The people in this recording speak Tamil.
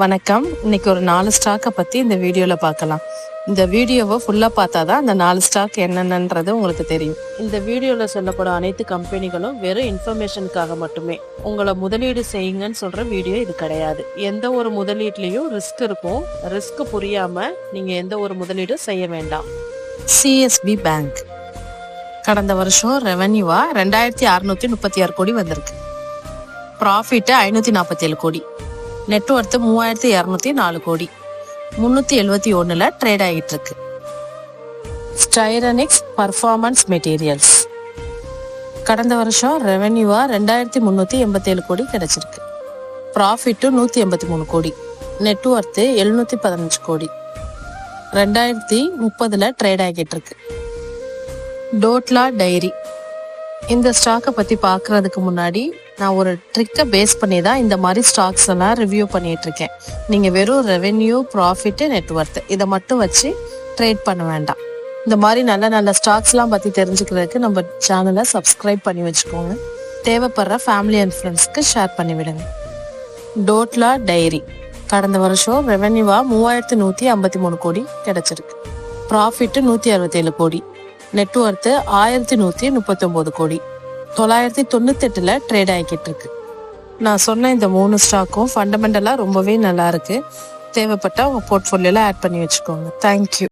வணக்கம். இன்னைக்கு ஒரு 4 ஸ்டாக்கை பத்தி இந்த வீடியோல பார்க்கலாம். இந்த வீடியோவை ஃபுல்லா பார்த்தாதான் அந்த 4 ஸ்டாக் என்னென்னன்றது உங்களுக்கு தெரியும். இந்த வீடியோல சொல்லப்படும் அனைத்து கம்பெனிகளும் வெறும் இன்ஃபர்மேஷனுக்காக மட்டுமே. உங்களை முதலீடு செய்யுங்கன்னு சொல்ற வீடியோ இது கிடையாது. எந்த ஒரு முதலீட்லயும் ரிஸ்க் இருக்கும். ரிஸ்க் புரியாம நீங்க எந்த ஒரு முதலீடும் செய்ய வேண்டாம். சிஎஸ்பி பேங்க் கடந்த வருஷம் ரெவன்யூவா 2636 கோடி வந்திருக்கு. ப்ராஃபிட் 547 கோடி. நெட்வொர்த் 3204 கோடி. 371ல ட்ரேட் ஆகிட்டு இருக்கு. ஸ்டைரனிக்ஸ் பர்ஃபார்மன்ஸ் மெட்டீரியல்ஸ் கடந்த வருஷம் ரெவன்யூவா 2387 கோடி கிடைச்சிருக்கு. ப்ராஃபிட் 183 கோடி. நெட்வொர்த் 715 கோடி. 2030ல ட்ரேட் ஆகிட்டு இருக்கு. டோட்லா டைரி இந்த ஸ்டாக்கை பத்தி பாக்குறதுக்கு முன்னாடி நான் ஒரு ட்ரிக்கை பேஸ் பண்ணி தான் இந்த மாதிரி ஸ்டாக்ஸ் எல்லாம் ரிவ்யூ பண்ணிட்டு இருக்கேன். நீங்க வெறும் ரெவென்யூ, ப்ராஃபிட், நெட்வொர்த் இதை மட்டும் வச்சு ட்ரேட் பண்ண வேண்டாம். இந்த மாதிரி நல்ல நல்ல ஸ்டாக்ஸ் எல்லாம் பத்தி தெரிஞ்சுக்கிறதுக்கு நம்ம சேனலை சப்ஸ்கிரைப் பண்ணி வச்சுக்கோங்க. தேவைப்படுற ஃபேமிலி அண்ட் ஃப்ரெண்ட்ஸ்க்கு ஷேர் பண்ணி விடுங்க. டோட்லா டைரி கடந்த வருஷம் ரெவென்யூவா 3153 கோடி கிடைச்சிருக்கு. ப்ராஃபிட் 167 கோடி. நெட்வொர்த் 1139 கோடி. 998ல ட்ரேட் ஆகிக்கிட்டு இருக்கு. நான் சொன்ன இந்த 3 ஸ்டாக்கும் ஃபண்டமெண்டலா ரொம்பவே நல்லா இருக்கு. தேவைப்பட்டா உங்க போர்ட்ஃபோலியோல ஆட் பண்ணி வச்சுக்கோங்க. தேங்க்யூ.